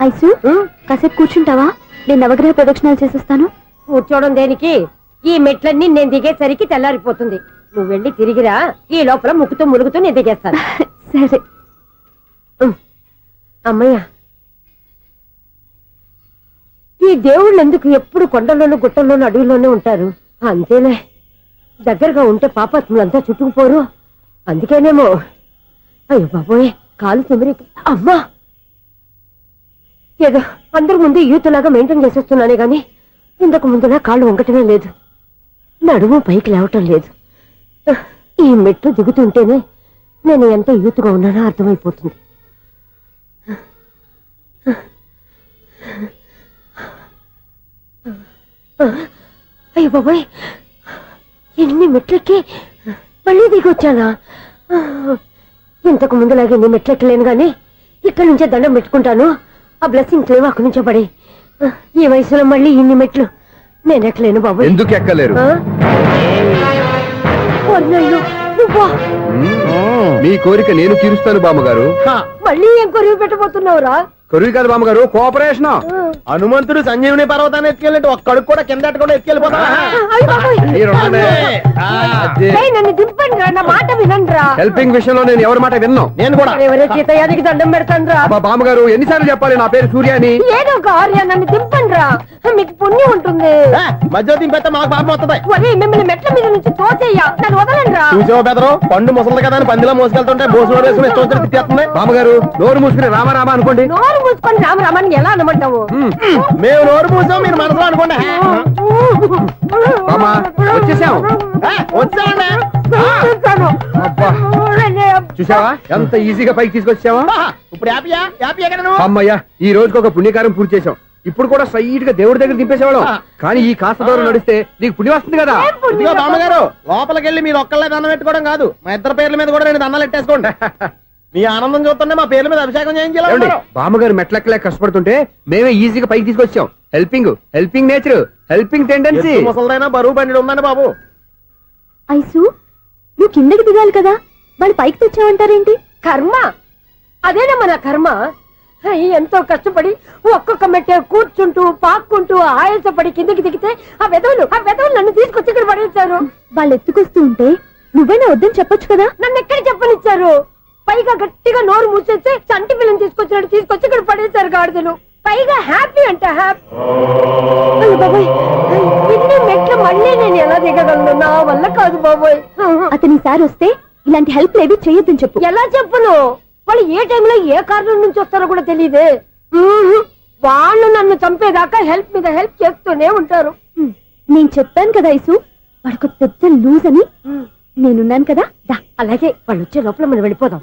Ice కాసేపు కూర్చుంటావా? నేను నవగ్రహ ప్రదక్షిణాలు చేసేస్తాను. కూర్చోవడం దేనికి? ఈ మెట్లన్నీ నేను దిగేసరికి తెల్లారిపోతుంది. నువ్వు వెళ్ళి తిరిగిరా, ఈ లోపల ముక్కుతూ ములుగుతూ నేను దిగేస్తాను. సరే. అమ్మయ్య, ఈ దేవుళ్ళు ఎందుకు ఎప్పుడు కొండల్లోనూ గుట్టల్లోనూ అడవుల్లోనే ఉంటారు? అంతేలే, దగ్గరగా ఉంటే పాపాత్ములంతా చుట్టుకుపోరు. అందుకేనేమో. అయ్యో బాబోయ్, కాలు తిమిరి. అమ్మా, ఏదో అందరి ముందు యూత్లాగా మెయింటైన్ చేసేస్తున్నానే గాని ఇంతకు ముందులా కాళ్ళు వంకటమే లేదు, నడుము పైకి లేవటం లేదు. ఈ మెట్లు దిగుతుంటేనే నేను ఎంత యూత్గా ఉన్నానో అర్థమైపోతుంది. అయ్యో బాబాయ్, ఎన్ని మెట్లెక్కి మళ్ళీ దిగొచ్చానా? ఇంతకు ముందులాగే ఎన్ని మెట్లెక్కలేను గాని ఇక్కడి నుంచే దండం పెట్టుకుంటాను. ఆ బ్లెస్సింగ్స్ లేవు అక్కడి నుంచే పడి. ఈ వయసులో మళ్ళీ ఇన్ని మెట్లు నేను ఎక్కలేను బాబు. ఎందుకు ఎక్కలేరు? మీ కోరిక నేను తీరుస్తాను బామ్మగారు. మళ్ళీ ఏం కొరివి పెట్టబోతున్నావురా? కొరివి కాదు బామ్మగారు, కోఆపరేషన్. హనుమంతుడు సంజీవుని పర్వతాన్ని ఎత్తుకెళ్ళినట్టు ఒక్కడికి కూడా కింద కూడా ఎత్తుకెళ్ళిపోతా. నన్ను దింపండి రా, నా మాట వినండిరా. హెల్పింగ్ విషయంలో నేను ఎవరి మాట విన్నాను. నేను కూడా ఎవరే సీతయ్యానికి దండం పెడతాను రా. బామ్మగారు ఎన్నిసార్లు చెప్పాలి నా పేరు సూర్య అని? ఏదో ఒక ఆర్య, నన్ను దింపండి రా, మీకు పుణ్యం ఉంటుంది. మధ్య దింపేస్తే మాకు పాపం వస్తుంది. ఒరే, మిమ్మల్ని మెట్ల మీద నుంచి తోచేయ్యా, నన్ను వదలండి రా. చూసావా బెదరు, పండు ముసలి కదా అని పందిలో మోసుకెళ్తుంటే బోసు వేసుకుని ఇష్టం తిట్టేస్తుంది. బామ్మగారు నోరు మూసుకుని రామారామా అనుకోండి. నోరు మూసుకొని రామరామని ఎలా అనమంటావు? మేము నోరు మూసాం, మీరు మనసులో అనుకోండి. బామ్మా వచ్చేసాం. వచ్చామండి. చూసావా ఎంత ఈజీగా పైకి తీసుకొచ్చావా? ఇప్పుడు హ్యాపీయా? హ్యాపీయా కదా నువ్వు? అమ్మయ్యా, ఈ రోజుకి ఒక పుణ్యకారం పూర్తి చేసాం. ఇప్పుడు కూడా స్ట్రైట్ గా దేవుడి దగ్గర దింపేసేవాళ్ళం. కానీ ఈ కాస్త దూరం నడిస్తే నీకు పుణ్యం వస్తుంది కదా. ఇదిగో బామ్మగారు, లోపలికి వెళ్ళి మీరు ఒక్కళ్ళే దండం పెట్టుకోవడం కాదు, మా ఇద్దరు పేర్ల మీద కూడా నేను దండాలు పెట్టేసుకోండి. మీ ఆనందం చూస్తుంటే మా పేర్ల మీద అభిషేకం చేయించాలి. బామ్మగారు మెట్లెక్కలేక కష్టపడుతుంటే మేమే ఈజీగా పైకి తీసుకొచ్చాం. Helping nature, helping tendency. ముసలిదైనా బరువు బండి ఉందండి బాబు. ఐసు, నువ్వు కిందకి దిగాలి కదా, వాళ్ళు పైకి తెచ్చావంటారేంటి? కర్మ అదేనమ్మా, నా కర్మ. ఎంతో కష్టపడి ఒక్కొక్క మెట్టే కూర్చుంటూ పాక్కుంటూ ఆయాసపడి కిందకి దిగితే ఆ వెధవులు నన్ను తీసుకొచ్చి ఇక్కడ పడేశారు. వాళ్ళు ఎత్తుకొస్తూ ఉంటే నువ్వైనా వద్దని చెప్పొచ్చు కదా. నన్ను ఎక్కడ చెప్పనిచ్చారు? పైగా గట్టిగా నోరు మూసేస్తే చంటి పిల్లని తీసుకొచ్చినట్టు తీసుకొచ్చి ఇక్కడ పడేశారు గాడిదలు. పైగా హ్యాపీ అంట హ్యాపీ. బాబోయ్, ఇన్ని మెట్లు మళ్ళీ నేను ఎలా దిగగలను? నా వల్ల కాదు బాబోయ్. అతని సారి వస్తే ఇలాంటి హెల్ప్ లేవి చేయొద్దని చెప్పు. ఎలా చెప్పును? వాళ్ళు ఏ టైంలో ఏ కారణం నుంచి వస్తారో కూడా తెలియదే. వాళ్ళు నన్ను చంపేదాకా హెల్ప్ మీద హెల్ప్ చేస్తూనే ఉంటారు. నేను చెప్పాను కదా ఐసు, వాడికి పెద్ద లూజ్ అని. నేనున్నాను కదా. అలాగే వాళ్ళు వచ్చే లోపల మనం వెళ్ళిపోదాం.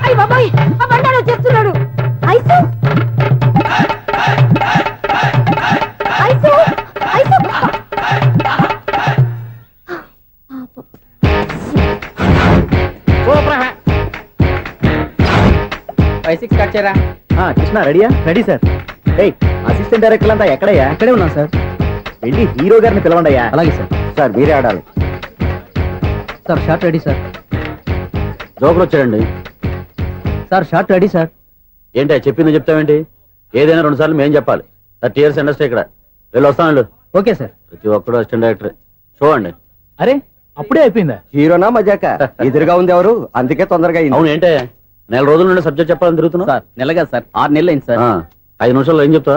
అయ్య బాబాయ్, ఆ బండారు వచ్చేస్తున్నాడు. Ice, ice, ice. 5-6 కట్ చేయరా. కృష్ణ రెడీయా? Ready sir. అసిస్టెంట్ డైరెక్టర్ అంతా ఎక్కడయ్యా? ఇక్కడే ఉన్నాం సార్. వెళ్ళి హీరో గారిని పిలవండియా. అలాగే సార్. సార్ మీరే ఆడాలి sir. Short ready sir. Joker వచ్చాడండి సార్. Short ready sir. ఏంటి చెప్పింది చెప్తావేంటి? ఏదైనా 2 సార్లు మేము చెప్పాలి. 30 years ఇండస్ట్రీ ఇక్కడ. వెళ్ళి వస్తాను. Okay sir. ప్రతి ఒక్కడు అసిస్టెంట్ డైరెక్టర్. చూడండి. అరే అప్పుడే అయిపోయిందా? హీరోనా మజాక? ఎదురుగా ఉంది ఎవరు, అందుకే తొందరగా. అవును, ఏంటే 4 రోజుల నుండి సబ్జెక్ట్ చెప్పాలని తిరుగుతున్నా సార్. నెలగా సార్, 6 నెలలు అయింది సార్. 5 నిమిషాల్లో ఏం చెప్తా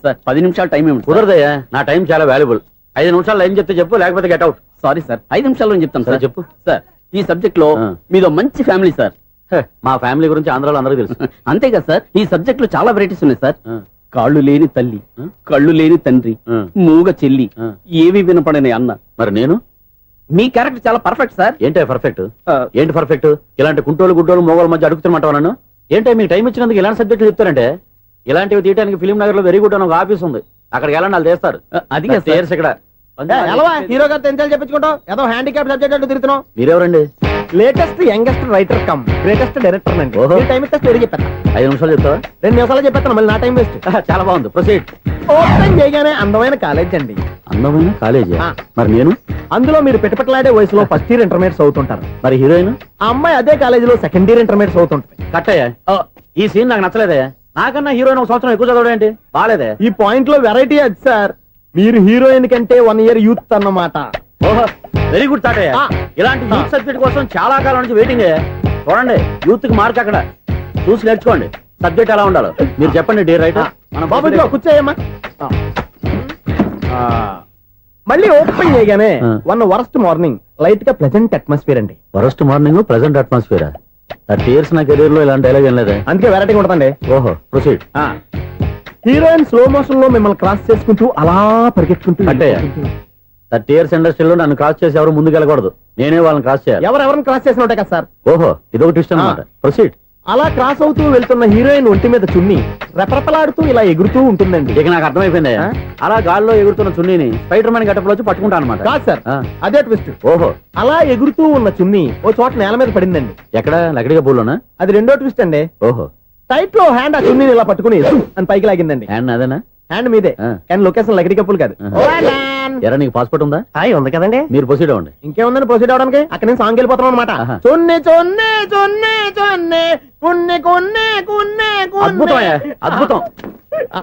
సార్? 10 నిమిషాలు టైం ఏమి కుదరదయ్యా, నా టైం చాలా వాల్యుబుల్. 5 నిమిషాల్లో ఏం చెప్తే చెప్పు, లేకపోతే గెట్ అవుట్. సారీ సార్, 5 నిమిషాల్లో చెప్తాను సార్. చెప్పు సార్, ఈ సబ్జెక్ట్ లో మీదో మంచి ఫ్యామిలీ సార్. మా ఫ్యామిలీ గురించి ఆంధ్రాలో అందరూ తెలుసు. అంతే కదా సార్, ఈ సబ్జెక్ట్ లో చాలా వెరైటీస్ ఉన్నాయి సార్. కాళ్ళు లేని తల్లి, కళ్ళు లేని తండ్రి, మూగ చెల్లి, ఏవి వినపడని అన్న. మరి నేను? మీ క్యారెక్టర్ చాలా పర్ఫెక్ట్ సార్. ఏంటే పర్ఫెక్ట్? ఏంటి పర్ఫెక్ట్? ఇలాంటి కుంటోలు గుడ్డోలు మోగోల మధ్య అడుగుతున్నమాట నన్ను. ఏంటంటే మీకు టైం ఇచ్చినందుకు ఇలాంటి సబ్జెక్టులు చెప్తారంటే? ఇలాంటివి తీయడానికి ఫిలిం నగర్ లో వెరీ గుడ్ అని ఒక ఆఫీస్ ఉంది, అక్కడికి వెళ్ళండి, వాళ్ళు చేస్తారు. అది ఇక్కడ హీరో గారు తెంచాలి చెప్పించుకుంటాం. ఏదో హ్యాండిక్యాప్ సబ్జెక్ట్ అంటూ తిరుగుతున్నాం. మీరెవరండి? Latest youngest writer cum greatest director అండి. టైం ఇస్తే స్టోరీ చెప్పాను. 5 నిమిషాలు చెప్తావా? 2 నిమిషాలు చెప్పేస్తాను, మళ్ళీ నా టైం వేస్ట్. చాలా బాగుంది, ప్రొసీడ్. ఓపెన్ చేయగానే అందమైన కాలేజ్ అండి. అందమైన కాలేజీ? మరి నేను? అందులో మీరు పిటపట్లాడే వయసులో ఫస్ట్ ఇయర్ ఇంటర్మీడియట్స్ అవుతుంటారు. మరి హీరోయిన్? ఆ అమ్మాయి అదే కాలేజీలో సెకండ్ ఇయర్ ఇంటర్మీడియట్స్ అవుతుంటది. కట్టయ్యా, ఈ సీన్ నాకు నచ్చలేదయ్యా. నాకన్నా హీరోయిన్ ఒక సంవత్సరం ఎక్కువ చదవడం ఏంటి బాలేదే. ఈ పాయింట్ లో వెరైటీ అది సార్. మీరు హీరోయిన్ కంటే 1 year యూత్ అన్నమాట. ఓహో వెరీ గుడ్ తాటయ్య. ఆ. ఇలాంటి యూత్ సబ్జెక్ట్ కోసం చాలా కాలం నుంచి వెయిటింగ్. చూడండి యూత్ కి మార్క్ అక్కడ చూసి నేర్చుకోండి. సబ్జెక్ట్ ఎలా ఉండాలో మీరు చెప్పండి డియర్ రైటర్. బాబు ఇదిగో కూర్చోయమ్మా. మళ్ళీ ఓపెన్ చేయగానే ఆ. 1 worst మార్నింగ్ లైట్ గా ప్లెజెంట్ అట్మాస్ఫియర్ అండి. Worst morning present atmosphere. 30 years నా కెరీర్ లో ఇలాంటి డైలాగ్ ఏం లేదే. అందుకే వెరైటీ ఉంటుందండి. ఓహో ప్రొసీడ్. హీరోయిన్ స్లో మోషన్ లో మిమ్మల్ని క్రాస్ చేసుకుంటూ అలా పరిగెత్తుకుంటూ అంటే 30 years ఇండస్ట్రీలో నన్ను క్రాస్ చేసి ఎవరు ముందుకు వెళ్ళకూడదు. నేనే వాళ్ళని క్రాస్ చేయాలి. ఎవరెవరిని క్రాస్ చేసిన ఉంటాయి కదా సార్. ఓహో ఇదొక ట్విస్ట్ అన్నమాట. ప్రొసీడ్. అలా క్రాస్ అవుతూ వెళ్తున్న హీరోయిన్ ఒంటి మీద చున్ని రెపరెపలాడుతూ ఇలా ఎగురుతూ ఉంటుందండి. ఇక నాకు అర్థమైపోయింది. ఆ? అలా గాల్లో ఎగురుతున్న చున్నీని స్పైడర్ మ్యాన్ గెటప్లో వచ్చి పట్టుకుంటాను అనమాట. కాదు సార్, ఆ. అదే ట్విస్ట్. ఓహో అలా ఎగురుతూ ఉన్న చున్ని ఓ చోట నేల మీద పడిందండి. ఎక్కడ లకడిగా పూలోనా? అది రెండో ట్విస్ట్ అండి. ఓహో టైట్ లో హ్యాండ్ ఆ చున్నీని ఇలా పట్టుకుని అని పైకి లాగిందండి. హ్యాండ్ అదేనా? హ్యాండ్ మీదే ఆ. కానీ లొకేషన్ లకడి కప్పులు కాదు. ఎరా నీకు పాస్పోర్ట్ ఉందా? హాయ్ ఉంది కదండి. మీరు ప్రొసీడ్ అవ్వండి. ఇంకేముందని ప్రొసీడ్ అవడానికి అక్కడ నేను సాంగ్ వెళ్ళిపోతున్నాం అనమాట. ఆహా. చున్ని చున్ని చున్ని చున్ని కున్ని కున్ని కున్ని అద్భుతం అయ్యా, అద్భుతం.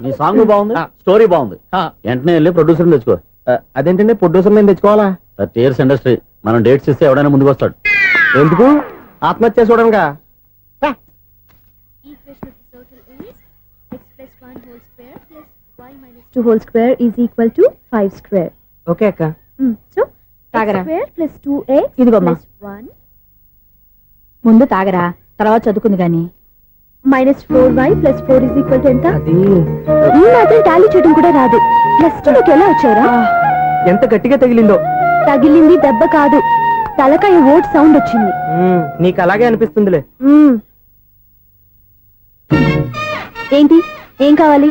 నీ సాంగ్ బాగుంది, ఆ. స్టోరీ బాగుంది. ఆ. వెంటనే వెళ్ళి ప్రొడ్యూసర్ తెచ్చుకో. అదేంటండి ప్రొడ్యూసర్ నేను తెచ్చుకోవాలా? 30 years ఇండస్ట్రీ మనం డేట్స్ ఇస్తే ఎవడైనా ముందుకు వస్తాడు. ఎందుకు? ఆత్మహత్య చూడనుగా. Equation of the circle is x plus 1 whole square plus y minus 2 whole square is equal to 5 square. Okay అక్క. So, తాగరా. x square plus 2x ఇదిగోమ్మా. plus 1 ముందు తాగరా, తర్వాత చదువుకుంది గాని. minus 4y plus 4 is equal to ఎంత? అది ఈ మాత్రం టాలీ చేయడం కూడా రాదు. ప్లస్ టూలోకి ఎలా వచ్చారా? ఎంత గట్టిగా తగిలిందో. తగిలింది దెబ్బ కాదు, తలకాయ ఓట్ సౌండ్ వచ్చింది. నీకు అలాగే అనిపిస్తుందిలే. ఏంటి ఏం కావాలి?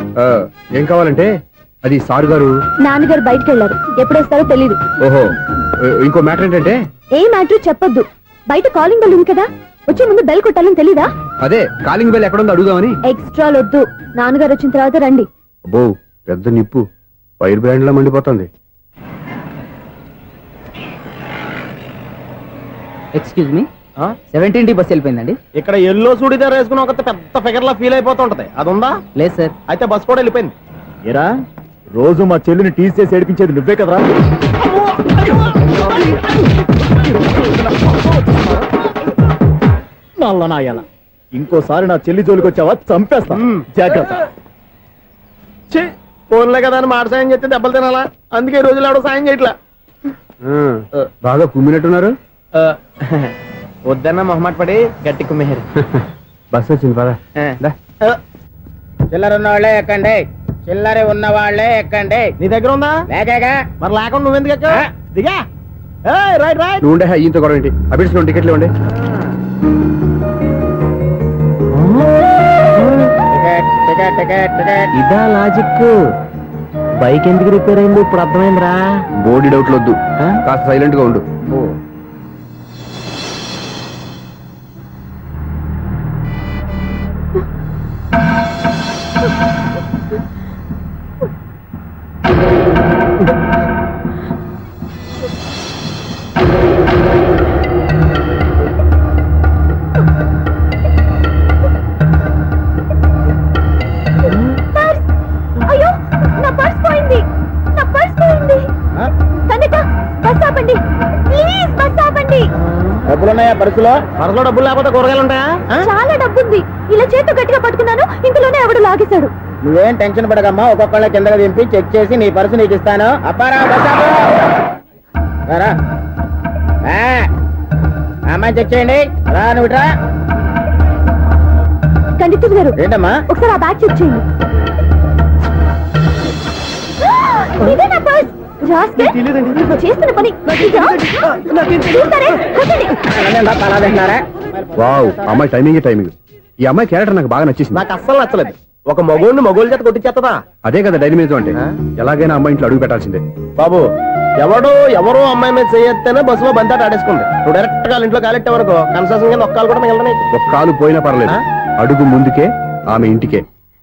ఏం కావాలంటే అది సారు గారు. నాన్నగారు బయటకు వెళ్ళారు, ఎప్పుడొస్తారో తెలీదు. ఓహో ఇంకో మ్యాటర్ ఏంటంటే ఏ మ్యాటర్ చెప్పొద్దు. బయట కాలింగ్ బెల్ ఉంది కదా, వచ్చే ముందు బెల్ కొట్టాలని తెలీదా? అదే కాలింగ్ బెల్ ఎక్కడుందో అడుగుదామని. ఎక్స్ట్రా వద్దు, నాన్నగారు వచ్చిన తర్వాత రండి. అబ్బో పెద్ద నిప్పు ఫైర్ బ్రాండ్ లా మండిపోతుంది. ఎక్స్క్యూజ్ మీ, 17D బస్ వెళ్ళిపోయిందండి. ఇక్కడ ఎల్లో చూడిదార్ వేసుకుని ఒక పెద్ద ఫిగర్ లా ఫీల్ అయిపోతుంటది, అది ఉందా? లేదు సార్. అయితే బస్ కూడా వెళ్ళిపోయింది. ఏరా రోజు మా చెల్లిని టీస్ చేసి ఏడిపించేది నువ్వే కదరా? నల్ల నాయన, ఇంకోసారి నా చెల్లి జోలికి వచ్చావా చంపేస్తా, జాగ్రత్త. ఫోన్లే కదా అని మాట సాయం చేస్తే దెబ్బలు తినాలా? అందుకే ఈ రోజులు ఎవడో సాయం చేయట్లా. బాగా కుమ్మినట్టున్నారు. వద్దన్న మొహమాట పడి గట్టి కుమ్మేహారు. బస్ వచ్చింది పద. చిల్లర ఉన్న వాళ్ళే ఎక్కండి, చిల్లర ఉన్న వాళ్ళే ఎక్కండి. నీ దగ్గర ఉందా? లేకగా మరి లేకుండా నువ్వెందుకు ఎక్కావు? దిగా. Right right. నువ్వు ఉండే ఈయంతో గొడవ ఏంటి? అభిడ్స్ టికెట్లు ఇవ్వండి. Ticket ticket ticket ticket. ఇదా లాజిక్. బైక్ ఎందుకు రిపేర్ అయింది ఇప్పుడు అర్థమైందిరా. బోర్డు డౌట్లు వద్దు, కాస్త సైలెంట్ గా ఉండు. అయ్యో నా పర్స్ పోయింది, నా పర్స్ పోయింది. సంగీత బస్ ఆపండి ప్లీజ్, బస్ ఆపండి. డబ్బులున్నాయా పర్సులో? పరసలో డబ్బులు లేకపోతే కూరగాయలు ఉంటాయా? చాలా డబ్బుంది, ఇలా చేతితో గట్టిగా పట్టుకున్నాను, ఇంతలోనే ఎవడు లాగేశాడు. నువ్వేం టెన్షన్ పడకమ్మా, ఒక్కొక్కళ్ళ కిందగా దింపి చెక్ చేసి నీ పర్సు నీకు ఇస్తాను. అప్పారా బస్ ఆపు. రా. అమ్మాయి చెక్ చేయండి. రా నువ్వు రా. కండక్టర్ గారు ఏంటమ్మా? ఒకసారి ఆ బ్యాగ్ చెక్ చేయండి. ఇదే నా పర్స్. రాస్కెల్, నువ్వు చేస్తున్న పని ఇదా? చూస్తారే, కొట్టండి. అలా తింటున్నారా? వావ్ అమ్మాయి టైమింగ్. ఈ అమ్మాయి క్యారెక్టర్ నాకు బాగా నచ్చేసింది. నాకు అస్సలు నచ్చలేదు. ఒక మగోడిని మగోళ్ళ చేత కొట్టించేస్తుందా? అదే కదా డైనమిజం అంటే. ఎలాగైనా అమ్మాయి ఇంట్లో అడుగు పెట్టాల్సిందే. బాబు ఎవరో అమ్మాయి మీద చేయొత్తేనే బస్సులో బంతాట ఆడేసుకుంది. నువ్వు డైరెక్ట్ గా ఇంట్లో కాలెట్టే వరకు కన్సెషన్ కింద ఒక్కలు కూడా మిగలదు. ఒక్క కాలు పోయినా పర్లేదు, అడుగు ముందుకే, ఆమె ఇంటికే.